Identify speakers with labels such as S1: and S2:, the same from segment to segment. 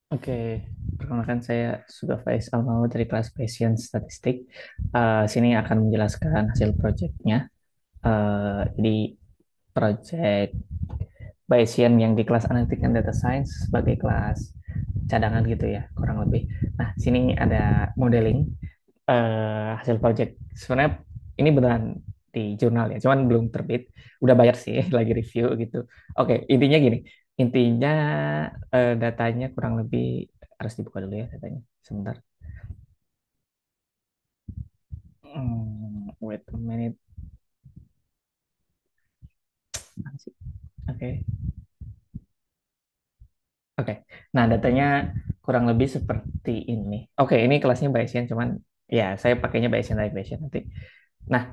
S1: Oke, perkenalkan saya Suga Faiz Almau dari kelas Bayesian Statistik. Sini akan menjelaskan hasil proyeknya. Jadi proyek Bayesian yang di kelas Analytics and Data Science sebagai kelas cadangan gitu ya, kurang lebih. Nah, sini ada modeling hasil proyek. Sebenarnya ini beneran di jurnal ya, cuman belum terbit. Udah bayar sih, lagi review gitu. Oke, intinya gini. Intinya datanya kurang lebih harus dibuka dulu ya datanya. Sebentar. Wait a minute. Oke. Oke. Nah, datanya kurang lebih seperti ini. Oke, ini kelasnya Bayesian cuman ya saya pakainya Bayesian dari Bayesian nanti. Nah,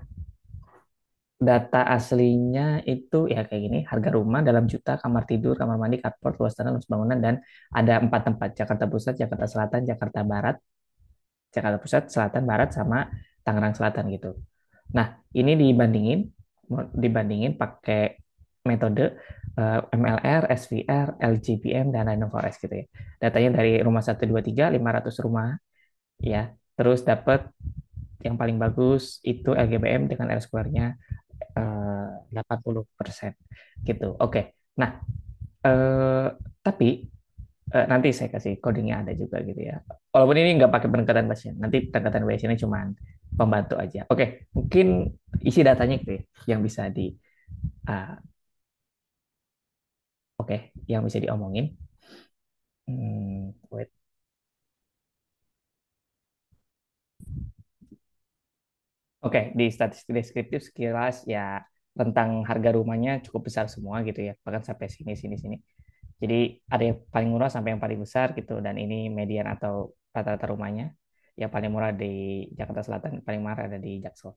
S1: data aslinya itu ya kayak gini, harga rumah dalam juta, kamar tidur, kamar mandi, carport, luas tanah, luas bangunan, dan ada 4 tempat, Jakarta Pusat, Jakarta Selatan, Jakarta Barat, Jakarta Pusat, Selatan, Barat, sama Tangerang Selatan gitu. Nah, ini dibandingin pakai metode MLR, SVR, LGPM, dan Random Forest gitu ya. Datanya dari rumah 1, 2, 3, 500 rumah ya. Terus dapat yang paling bagus itu LGBM dengan R square-nya 80% gitu. Oke. Nah, eh, tapi nanti saya kasih codingnya ada juga gitu ya. Walaupun ini nggak pakai pendekatan Bayesian, nanti pendekatan Bayesian ini cuma pembantu aja. Oke, mungkin isi datanya gitu ya, yang bisa uh, oke, yang bisa diomongin. Wait. Oke, di statistik deskriptif sekilas ya tentang harga rumahnya cukup besar semua gitu ya, bahkan sampai sini sini sini. Jadi ada yang paling murah sampai yang paling besar gitu, dan ini median atau rata-rata rumahnya. Yang paling murah di Jakarta Selatan, paling murah ada di Jaksel.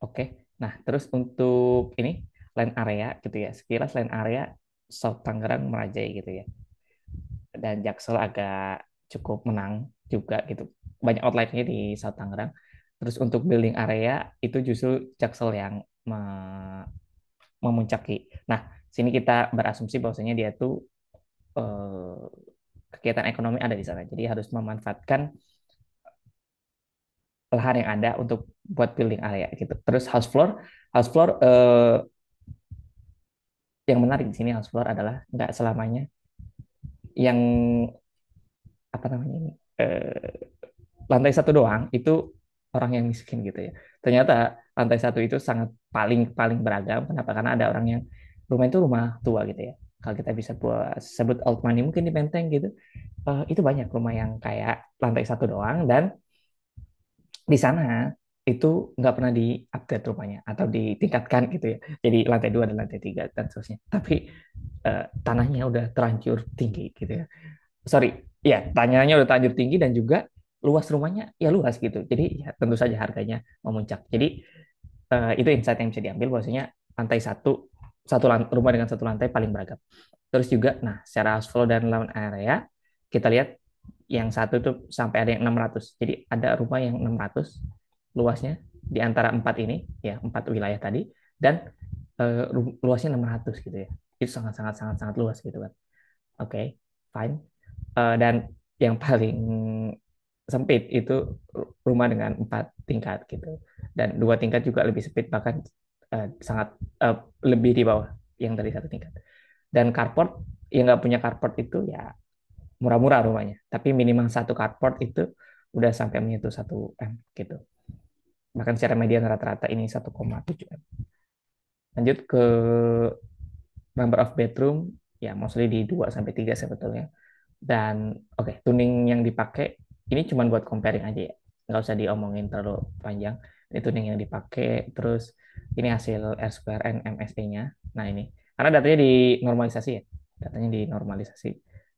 S1: Oke, nah terus untuk ini land area gitu ya, sekilas land area South Tangerang merajai gitu ya, dan Jaksel agak cukup menang juga gitu, banyak outlier-nya di South Tangerang. Terus untuk building area itu justru Jaksel yang memuncaki. Nah, sini kita berasumsi bahwasanya dia tuh eh, kegiatan ekonomi ada di sana, jadi harus memanfaatkan lahan yang ada untuk buat building area gitu. Terus house floor yang menarik di sini house floor adalah nggak selamanya yang apa namanya ini lantai satu doang itu orang yang miskin gitu ya. Ternyata lantai satu itu sangat paling paling beragam. Kenapa? Karena ada orang yang rumah itu rumah tua gitu ya. Kalau kita bisa buat sebut old money mungkin di Menteng gitu, itu banyak rumah yang kayak lantai satu doang, dan di sana itu nggak pernah di-upgrade rumahnya atau ditingkatkan gitu ya. Jadi lantai dua dan lantai tiga dan seterusnya. Tapi tanahnya udah terlanjur tinggi gitu ya. Sorry, ya tanahnya udah terlanjur tinggi dan juga luas rumahnya ya luas gitu. Jadi ya tentu saja harganya memuncak. Jadi itu insight yang bisa diambil bahwasanya lantai satu rumah dengan satu lantai paling beragam. Terus juga, nah secara house flow dan lawn area kita lihat yang satu tuh sampai ada yang 600. Jadi ada rumah yang 600 luasnya di antara empat ini ya, empat wilayah tadi, dan luasnya 600 gitu ya. Itu sangat sangat sangat sangat luas gitu kan. Oke, okay, fine. Dan yang paling sempit itu rumah dengan 4 tingkat gitu, dan 2 tingkat juga lebih sempit, bahkan sangat lebih di bawah yang dari 1 tingkat. Dan carport yang nggak punya carport itu ya murah-murah rumahnya, tapi minimal satu carport itu udah sampai menyentuh 1 M gitu. Bahkan secara median rata-rata ini 1,7 M. Lanjut ke number of bedroom, ya mostly di 2 sampai 3 sebetulnya. Dan oke, tuning yang dipakai ini cuma buat comparing aja ya. Nggak usah diomongin terlalu panjang. Ini tuning yang dipakai, terus ini hasil R square and MSE-nya. Nah ini, karena datanya dinormalisasi ya. Datanya dinormalisasi.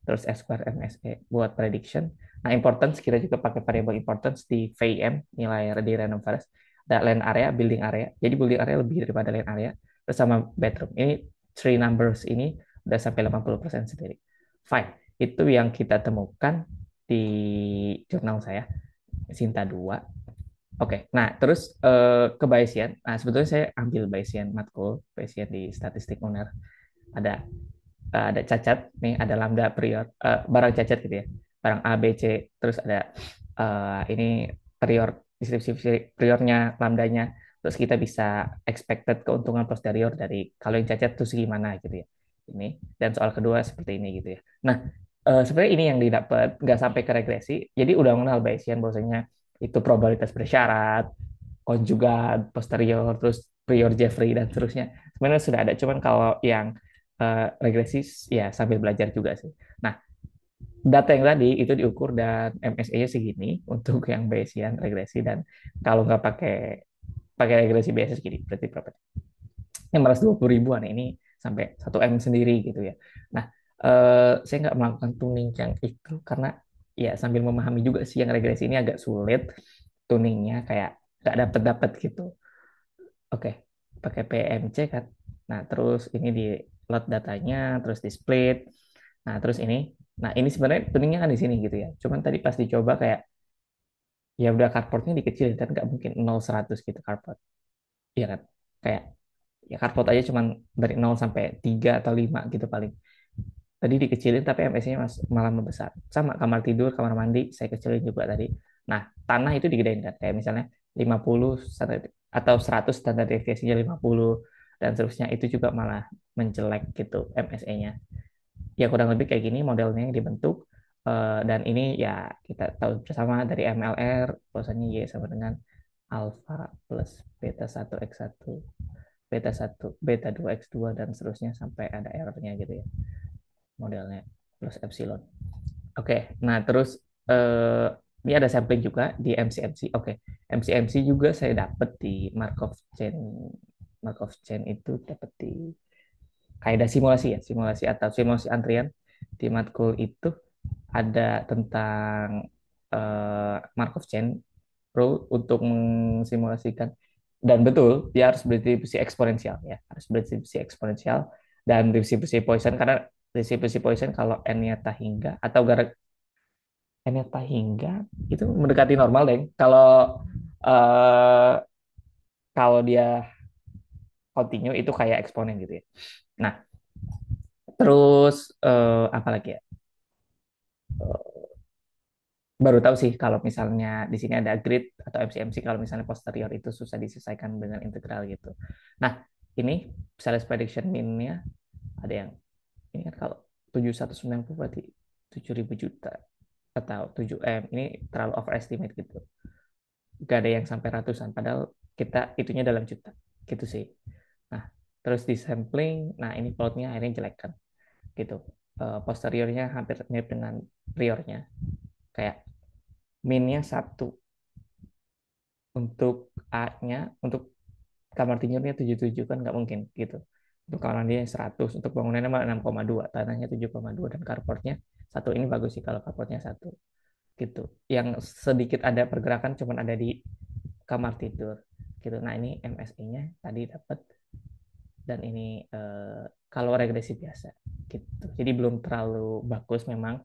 S1: Terus R square MSE buat prediction. Nah, importance kita juga pakai variable importance di VIM, nilai di random forest. Ada land area, building area. Jadi building area lebih daripada land area. Terus sama bedroom. Ini three numbers ini udah sampai 80% sendiri. Fine, itu yang kita temukan di jurnal saya, Sinta 2. Oke, nah terus ke Bayesian. Nah, sebetulnya saya ambil Bayesian matkul, Bayesian di statistik UNER. Ada ada cacat nih, ada lambda prior, barang cacat gitu ya. barang A, B, C, terus ada ini prior, distribusi priornya, lambdanya, terus kita bisa expected keuntungan posterior dari kalau yang cacat itu segimana gitu ya. Ini dan soal kedua seperti ini gitu ya. Nah, sebenarnya ini yang didapat nggak sampai ke regresi. Jadi udah mengenal Bayesian bahwasanya itu probabilitas bersyarat, konjugat, posterior, terus prior Jeffrey dan seterusnya. Sebenarnya sudah ada, cuman kalau yang regresi ya sambil belajar juga sih. Nah, data yang tadi itu diukur dan MSE-nya segini untuk yang Bayesian regresi, dan kalau nggak pakai pakai regresi biasa segini berarti berapa? Yang balas 20 ribuan ini sampai 1 M sendiri gitu ya. Nah, saya nggak melakukan tuning yang itu karena ya sambil memahami juga sih yang regresi ini agak sulit tuningnya, kayak nggak dapet dapet gitu. Oke, pakai PMC kan. Nah, terus ini di load datanya, terus di split. Nah, terus ini. Nah, ini sebenarnya tuningnya kan di sini gitu ya. Cuman tadi pas dicoba kayak ya udah cardboardnya dikecil dan nggak mungkin 0 100 gitu cardboard. Iya kan? Kayak ya cardboard aja cuman dari 0 sampai 3 atau 5 gitu paling. Tadi dikecilin tapi MSC-nya malah membesar. Sama kamar tidur, kamar mandi saya kecilin juga tadi. Nah, tanah itu digedein kan. Kayak misalnya 50 standar, atau 100 standar deviasinya 50 dan seterusnya, itu juga malah menjelek gitu MSE-nya. Ya kurang lebih kayak gini modelnya yang dibentuk. Dan ini ya kita tahu bersama dari MLR bahwasanya Y sama dengan alfa plus beta 1 x 1, beta 1 beta 2 x 2 dan seterusnya sampai ada errornya gitu ya, modelnya plus epsilon. Oke, nah terus eh, ini ada sampling juga di MCMC. Oke, MCMC juga saya dapat di Markov chain. Markov chain itu dapat di kaidah simulasi ya, simulasi atau simulasi antrian di matkul itu ada tentang Markov chain rule untuk mensimulasikan, dan betul dia harus berdistribusi eksponensial ya, harus berdistribusi eksponensial dan distribusi Poisson, karena distribusi Poisson kalau n-nya tak hingga atau n-nya tak hingga itu mendekati normal deh. Eh, kalau dia continue itu kayak eksponen gitu ya. Nah, terus apa lagi ya? Baru tahu sih kalau misalnya di sini ada grid atau MCMC kalau misalnya posterior itu susah diselesaikan dengan integral gitu. Nah, ini Sales prediction mean-nya ada yang ini kan kalau 7190 berarti 7.000 juta atau 7 M. Ini terlalu overestimate gitu. Gak ada yang sampai ratusan padahal kita itunya dalam juta gitu sih. Nah, terus di sampling, nah ini plotnya akhirnya jelek kan gitu. Posteriornya hampir mirip dengan priornya, kayak minnya 1 untuk A-nya, untuk kamar tidurnya 77 kan nggak mungkin gitu. Untuk kamar mandinya 100, untuk bangunannya malah 6,2, tanahnya 7,2 dan carportnya 1. Ini bagus sih kalau carportnya 1 gitu. Yang sedikit ada pergerakan cuman ada di kamar tidur gitu. Nah, ini MSE-nya tadi dapat, dan ini kalau regresi biasa gitu. Jadi belum terlalu bagus memang,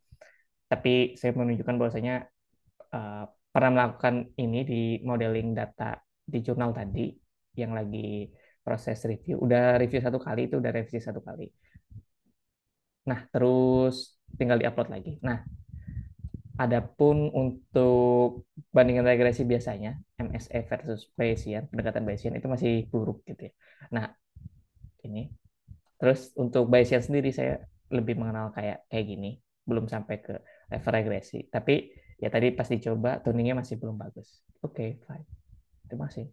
S1: tapi saya menunjukkan bahwasanya uh, pernah melakukan ini di modeling data di jurnal tadi yang lagi proses review. Udah review 1 kali, itu udah revisi 1 kali. Nah, terus tinggal diupload lagi. Nah, adapun untuk bandingan regresi biasanya, MSE versus Bayesian, pendekatan Bayesian itu masih buruk gitu ya. Nah, ini. Terus untuk Bayesian sendiri saya lebih mengenal kayak kayak gini, belum sampai ke level regresi. Tapi ya tadi pas dicoba tuningnya masih belum bagus. Oke, fine. Terima kasih.